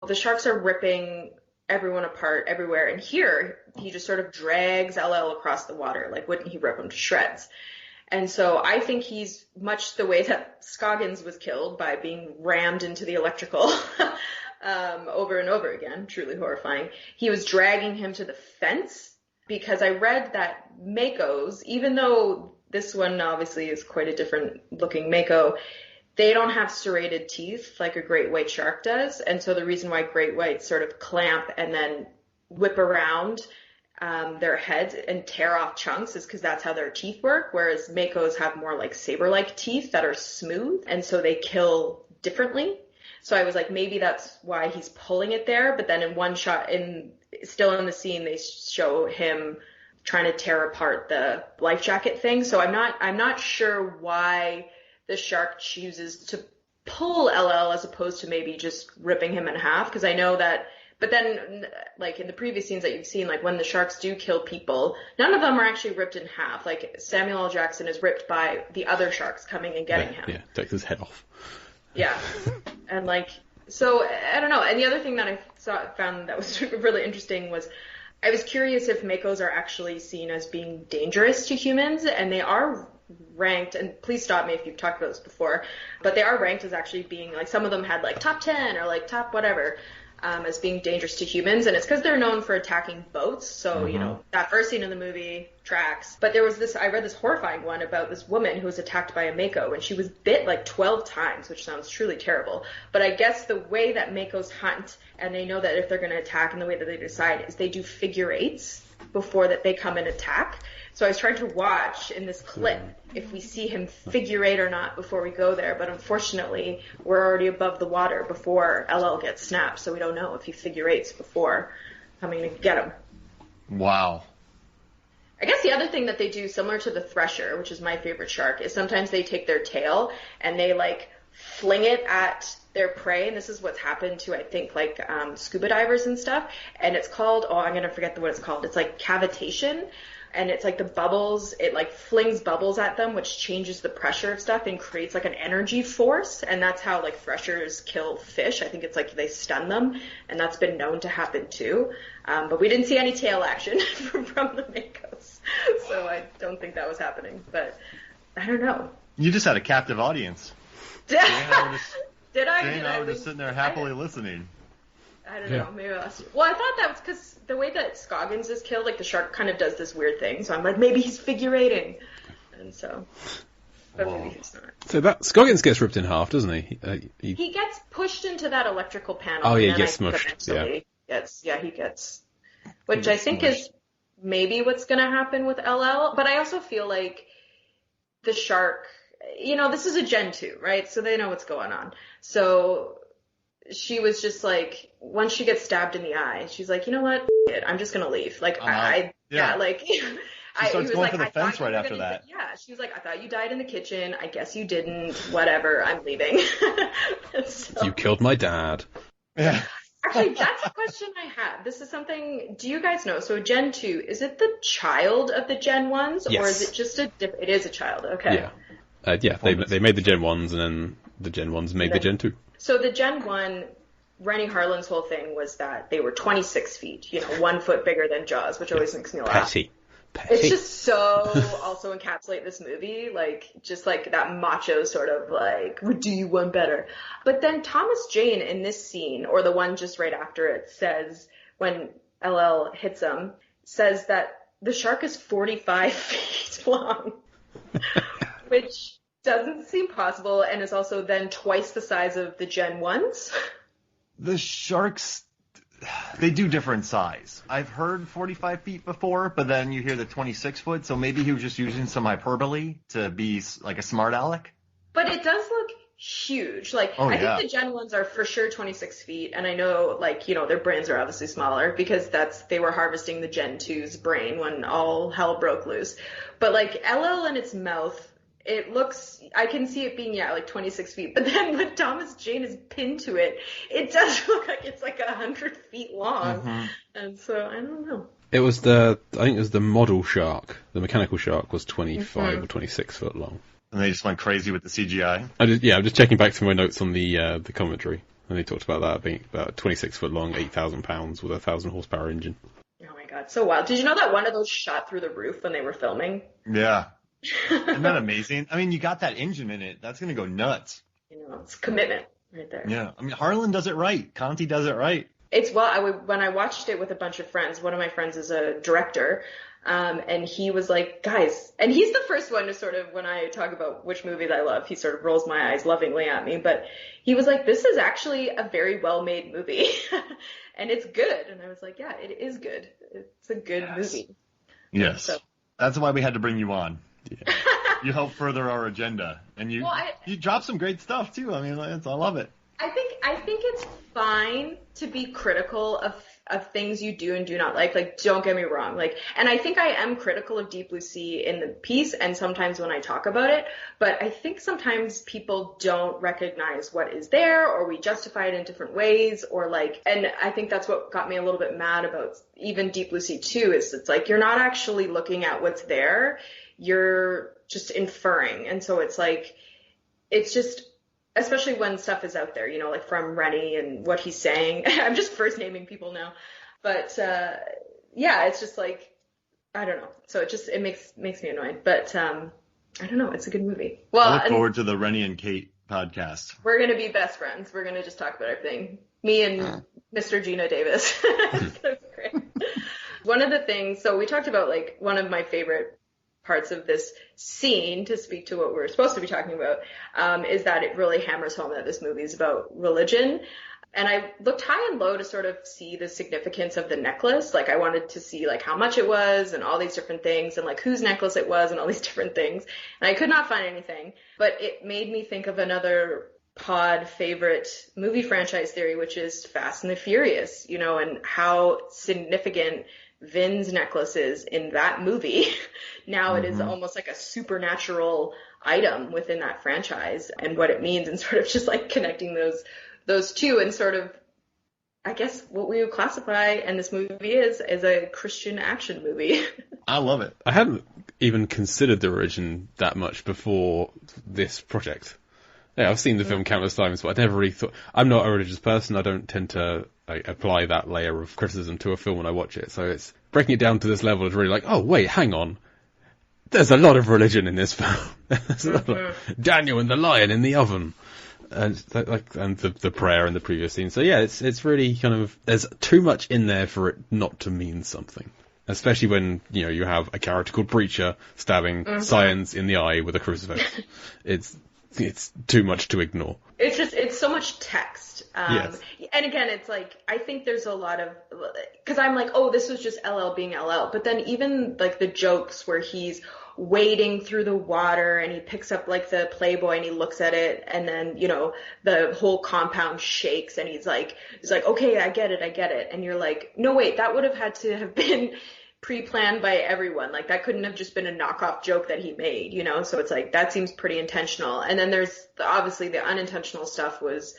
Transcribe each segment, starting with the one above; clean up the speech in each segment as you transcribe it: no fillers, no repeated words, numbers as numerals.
the sharks are ripping everyone apart everywhere. And here, he just sort of drags LL across the water. Like, wouldn't he rip him to shreds? And so I think he's much the way that Scoggins was killed, by being rammed into the electrical over and over again. Truly horrifying. He was dragging him to the fence, because I read that Makos, even though this one obviously is quite a different looking Mako, they don't have serrated teeth like a great white shark does. And so the reason why great whites sort of clamp and then whip around their heads and tear off chunks is because that's how their teeth work, whereas Makos have more like saber-like teeth that are smooth, and so they kill differently. So I was like, maybe that's why he's pulling it there. But then in one shot, still in the scene, they show him trying to tear apart the life jacket thing. So I'm not sure why the shark chooses to pull LL as opposed to maybe just ripping him in half, because I know that. But then, like in the previous scenes that you've seen, like when the sharks do kill people, none of them are actually ripped in half. Like Samuel L. Jackson is ripped by the other sharks coming and getting him. Yeah, takes his head off. Yeah. And like, so I don't know. And the other thing that I found that was really interesting was, I was curious if Makos are actually seen as being dangerous to humans, and they are ranked, and please stop me if you've talked about this before, but they are ranked as actually being, like, some of them had like top 10 or like top whatever, as being dangerous to humans, and it's because they're known for attacking boats. So, you know, that first scene in the movie tracks. But there was this, I read this horrifying one about this woman who was attacked by a Mako, and she was bit like 12 times, which sounds truly terrible. But I guess the way that Makos hunt, and they know that if they're going to attack, and the way that they decide is they do figure eights before that they come and attack. So I was trying to watch in this clip if we see him figure eight or not before we go there. But unfortunately, we're already above the water before LL gets snapped. So we don't know if he figure eights before coming to get him. Wow. I guess the other thing that they do, similar to the thresher, which is my favorite shark, is sometimes they take their tail and they like fling it at their prey. And this is what's happened to, I think, like scuba divers and stuff. And it's called, I'm going to forget what it's called. It's like cavitation. And it's like the bubbles, it like flings bubbles at them, which changes the pressure of stuff and creates like an energy force. And that's how like threshers kill fish. I think it's like they stun them, and that's been known to happen too. But we didn't see any tail action from the Makos. So I don't think that was happening. But I don't know. You just had a captive audience. Did I? Jane, I was just sitting there happily listening. I don't know, maybe I thought that was because the way that Scoggins is killed, like the shark kind of does this weird thing, so I'm like, maybe he's figure eighting, and so, but maybe he's not. So that Scoggins gets ripped in half, doesn't he? He gets pushed into that electrical panel. Oh yeah, and he gets smushed. He gets, which I think is maybe what's going to happen with LL, but I also feel like the shark, this is a Gen 2, right? So they know what's going on. So she was just like, once she gets stabbed in the eye, she's like, you know what? I'm just going to leave. Like, She starts going for the fence right after that. Yeah, she was like, I thought you died in the kitchen. I guess you didn't. Whatever. I'm leaving. So, you killed my dad. Yeah. Actually, that's a question I had. This is something, do you guys know? So Gen 2, is it the child of the Gen 1s? Yes. Or is it just it is a child, okay. Yeah. They made the Gen 1s, and then the Gen 1s made the Gen 2. So the Gen 1, Rennie Harlin's whole thing was that they were 26 feet, 1 foot bigger than Jaws, which always makes me laugh. Petty. It's just so also encapsulate this movie, like, just like that macho sort of like, do you want better? But then Thomas Jane in this scene, or the one just right after it, says, when LL hits him, says that the shark is 45 feet long, which doesn't seem possible, and is also then twice the size of the Gen 1s. The sharks, they do different size. I've heard 45 feet before, but then you hear the 26 foot, so maybe he was just using some hyperbole to be like a smart aleck. But it does look huge. Like, I think the Gen 1s are for sure 26 feet, and I know, like, their brains are obviously smaller because they were harvesting the Gen 2's brain when all hell broke loose. But, like, LL in its mouth, it looks, I can see it being, like 26 feet. But then when Thomas Jane is pinned to it, it does look like it's like 100 feet long. Mm-hmm. And so, I don't know. I think it was the model shark. The mechanical shark was 25 or 26 foot long. And they just went crazy with the CGI? I'm just checking back through my notes on the commentary. And they talked about that being about 26 foot long, 8,000 pounds with a 1,000 horsepower engine. Oh my God, so wild. Did you know that one of those shot through the roof when they were filming? Yeah. Isn't that amazing? I mean, you got that engine in it. That's going to go nuts. You know, it's commitment right there. Yeah. I mean, Harlan does it right. Conti does it right. It's, well, when I watched it with a bunch of friends, one of my friends is a director, and he was like, guys, and he's the first one to sort of, when I talk about which movies I love, he sort of rolls my eyes lovingly at me, but he was like, this is actually a very well-made movie, and it's good. And I was like, yeah, it is good. It's a good movie. Yes. So. That's why we had to bring you on. Yeah. You help further our agenda, and you drop some great stuff too. I mean, I love it. I think it's fine to be critical of things you do and do not like. Like, don't get me wrong. Like, and I think I am critical of Deep Blue Sea in the piece and sometimes when I talk about it, but I think sometimes people don't recognize what is there, or we justify it in different ways, or like, and I think that's what got me a little bit mad about even Deep Blue Sea 2 is it's like, you're not actually looking at what's there. You're just inferring. And so it's like, it's just, especially when stuff is out there, you know, like from Rennie and what he's saying. I'm just first naming people now. But, yeah, it's just like, I don't know. So it makes me annoyed. But, I don't know. It's a good movie. Well, I look forward to the Rennie and Kate podcast. We're going to be best friends. We're going to just talk about everything. Me and Mr. Gina Davis. It's going to be great. One of the things, so we talked about like one of my favorite parts of this scene, to speak to what we're supposed to be talking about, is that it really hammers home that this movie is about religion. And I looked high and low to sort of see the significance of the necklace. Like, I wanted to see like how much it was and all these different things and like whose necklace it was and all these different things. And I could not find anything, but it made me think of another pod favorite movie franchise theory, which is Fast and the Furious, you know, and how significant Vin's necklace is in that movie. Now it is almost like a supernatural item within that franchise and what it means, and sort of just like connecting those two, and sort of, I guess what we would classify, and this movie is a Christian action movie. I love it. I hadn't even considered the religion that much before this project. Yeah, I've seen the film countless times, but I never really thought, I'm not a religious person. I don't tend to apply that layer of criticism to a film when I watch it. So it's breaking it down to this level is really like, oh wait, hang on. There's a lot of religion in this film. There's a lot of Daniel and the lion in the oven, and the prayer in the previous scene. So yeah, it's really kind of, there's too much in there for it not to mean something. Especially when, you know, you have a character called Preacher stabbing science in the eye with a crucifix. It's too much to ignore. It's so much text. Yes. And again, it's like, I think there's a lot of, because I'm like, oh, this was just LL being LL. But then even like the jokes where he's wading through the water and he picks up like the Playboy and he looks at it, and then, you know, the whole compound shakes and he's like, okay, I get it. And you're like, no, wait, that would have had to have been pre-planned by everyone. Like, that couldn't have just been a knockoff joke that he made, you know? So it's like, that seems pretty intentional. And then there's obviously the unintentional stuff was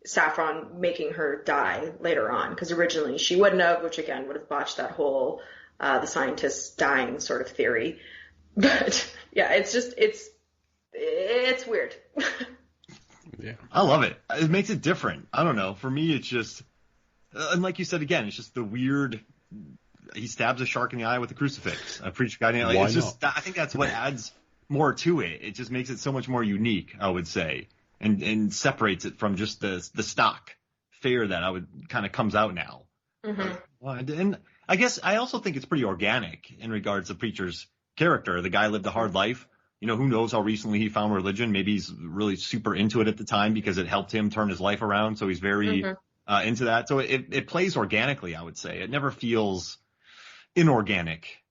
Saffron making her die later on, because originally she wouldn't have, which again would have botched that whole the scientists dying sort of theory. But yeah, it's just, it's weird. Yeah, I love it. It makes it different. I don't know. For me, it's just, and like you said again, it's just the weird, he stabs a shark in the eye with a crucifix. A preacher guy, like, Why it's just, not? I think that's what adds more to it. It just makes it so much more unique, I would say, and separates it from just the stock fare that kind of comes out now. And I guess I also think it's pretty organic in regards to Preacher's character. The guy lived a hard life. You know, who knows how recently he found religion? Maybe he's really super into it at the time because it helped him turn his life around. So he's very into that. So it plays organically, I would say. It never feels inorganic.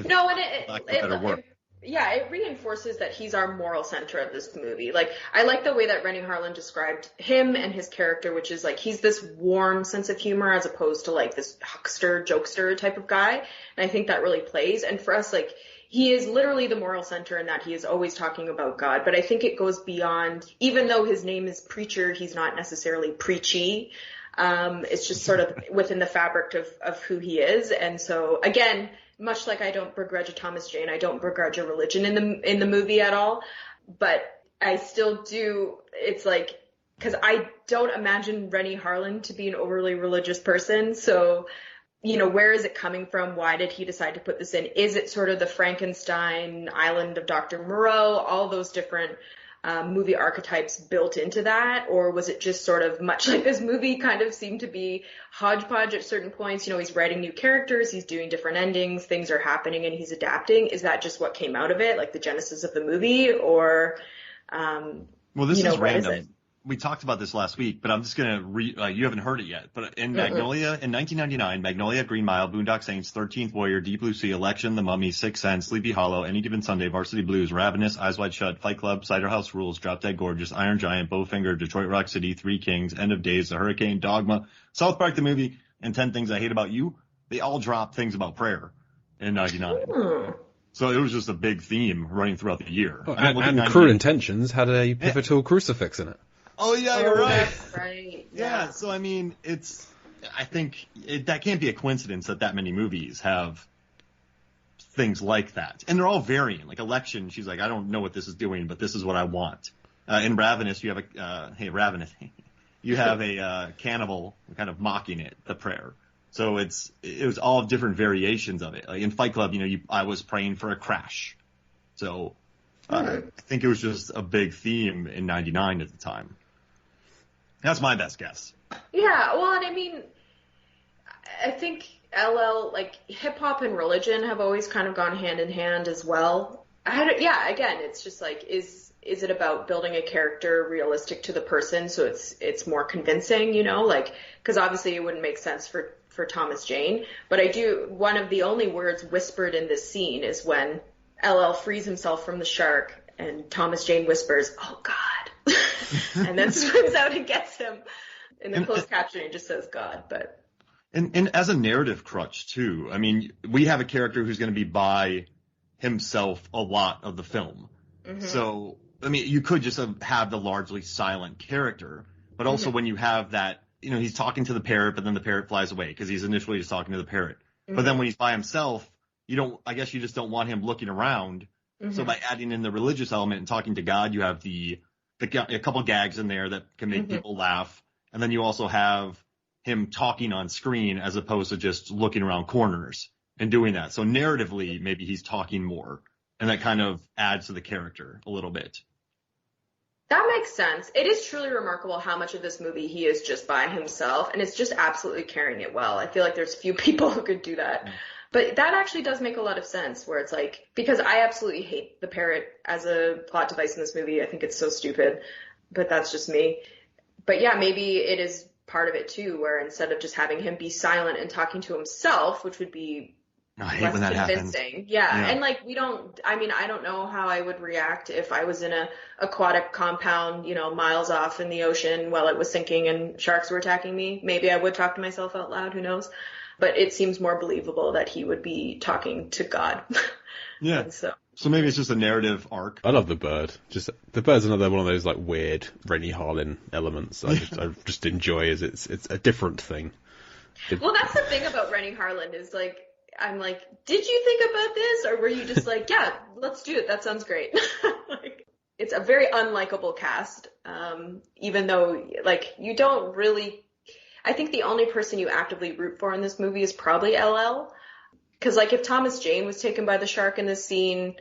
No, and it reinforces that he's our moral center of this movie. Like, I like the way that Rennie Harlan described him and his character, which is like, he's this warm sense of humor as opposed to like this huckster, jokester type of guy. And I think that really plays. And for us, like, he is literally the moral center in that he is always talking about God. But I think it goes beyond, even though his name is Preacher, he's not necessarily preachy. It's just sort of within the fabric of who he is. And so again, much like I don't begrudge a Thomas Jane, I don't begrudge a religion in the movie at all, but I still do. It's like, because I don't imagine Rennie Harlin to be an overly religious person. So, where is it coming from? Why did he decide to put this in? Is it sort of the Frankenstein Island of Dr. Moreau, all those different movie archetypes built into that? Or was it just sort of much like this movie kind of seemed to be hodgepodge at certain points? He's writing new characters, he's doing different endings, things are happening and he's adapting. Is that just what came out of it, like the genesis of the movie? Or, well, this is random. We talked about this last week, but I'm just going to you haven't heard it yet, but in Magnolia, in 1999, Magnolia, Green Mile, Boondock Saints, 13th Warrior, Deep Blue Sea, Election, The Mummy, Sixth Sense, Sleepy Hollow, Any Given Sunday, Varsity Blues, Ravenous, Eyes Wide Shut, Fight Club, Cider House Rules, Drop Dead Gorgeous, Iron Giant, Bowfinger, Detroit Rock City, Three Kings, End of Days, The Hurricane, Dogma, South Park the Movie, and 10 Things I Hate About You, they all dropped things about prayer in 99. So it was just a big theme running throughout the year. Oh, and Cruel Intentions had a pivotal crucifix in it. Oh, yeah, you're right. That's right. Yeah, so I mean, I think that can't be a coincidence that many movies have things like that. And they're all varying. Like Election, she's like, I don't know what this is doing, but this is what I want. In Ravenous, you have you have a cannibal kind of mocking it, the prayer. So it was all different variations of it. Like in Fight Club, I was praying for a crash. So I think it was just a big theme in 99 at the time. That's my best guess. Yeah, well, and I mean, I think LL, like hip hop and religion have always kind of gone hand in hand as well. Again, it's just like, is it about building a character realistic to the person so it's more convincing, because obviously it wouldn't make sense for Thomas Jane. But one of the only words whispered in this scene is when LL frees himself from the shark and Thomas Jane whispers, "Oh God." And then swims out and gets him. In the closed captioning, it just says God, but. And as a narrative crutch too, I mean, we have a character who's going to be by himself a lot of the film. Mm-hmm. So, I mean, you could just have the largely silent character, but also when you have that, he's talking to the parrot, but then the parrot flies away because he's initially just talking to the parrot. Mm-hmm. But then when he's by himself, I guess you just don't want him looking around. Mm-hmm. So by adding in the religious element and talking to God, you have a couple gags in there that can make people laugh. And then you also have him talking on screen as opposed to just looking around corners and doing that. So narratively, maybe he's talking more, and that kind of adds to the character a little bit. That makes sense. It is truly remarkable how much of this movie he is just by himself, and it's just absolutely carrying it well. I feel like there's few people who could do that. But that actually does make a lot of sense, where it's like, because I absolutely hate the parrot as a plot device in this movie. I think it's so stupid, but that's just me. But yeah, maybe it is part of it too, where instead of just having him be silent and talking to himself, which would be less convincing. Yeah. And like, I don't know how I would react if I was in a aquatic compound, miles off in the ocean while it was sinking and sharks were attacking me. Maybe I would talk to myself out loud, who knows? But it seems more believable that he would be talking to God. Yeah. So maybe it's just a narrative arc. I love the bird. The bird's another one of those like weird Rennie Harlin elements. I just enjoy as it's a different thing. Well, that's the thing about Rennie Harlin is like, I'm like, did you think about this, or were you just like, yeah, let's do it. That sounds great. It's a very unlikable cast. Even though like you don't really. I think the only person you actively root for in this movie is probably LL. Because, like, if Thomas Jane was taken by the shark in this scene,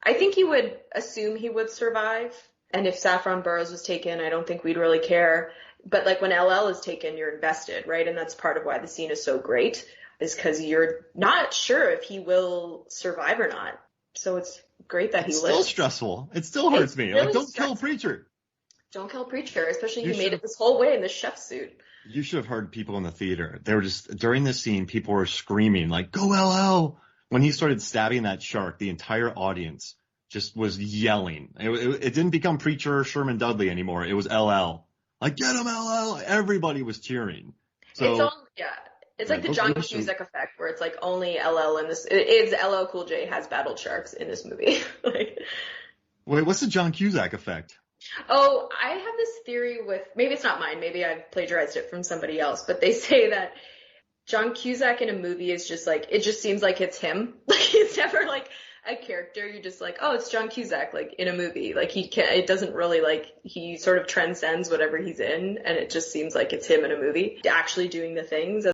I think you would assume he would survive. And if Saffron Burrows was taken, I don't think we'd really care. But, like, when LL is taken, you're invested, right? And that's part of why the scene is so great, is because you're not sure if he will survive or not. So it's great that he lives. It's still stressful. It still hurts me. Really, like, don't kill Preacher. Don't kill Preacher, especially he made it this whole way in the chef suit. You should have heard people in the theater. They were just, during this scene, people were screaming, like, go LL! When he started stabbing that shark, the entire audience just was yelling. It didn't become Preacher or Sherman Dudley anymore. It was LL. Like, get him, LL! Everybody was cheering. So, it's like the John Cusack effect, where it's like only LL in this, it's LL Cool J has battled sharks in this movie. Wait, what's the John Cusack effect? Oh, I have this theory maybe it's not mine, maybe I've plagiarized it from somebody else, but they say that John Cusack in a movie is just like, it just seems like it's him. Like, it's never like a character, you're just like, oh, it's John Cusack, like in a movie. Like he can't, it doesn't really like, he sort of transcends whatever he's in, and it just seems like it's him in a movie actually doing the things.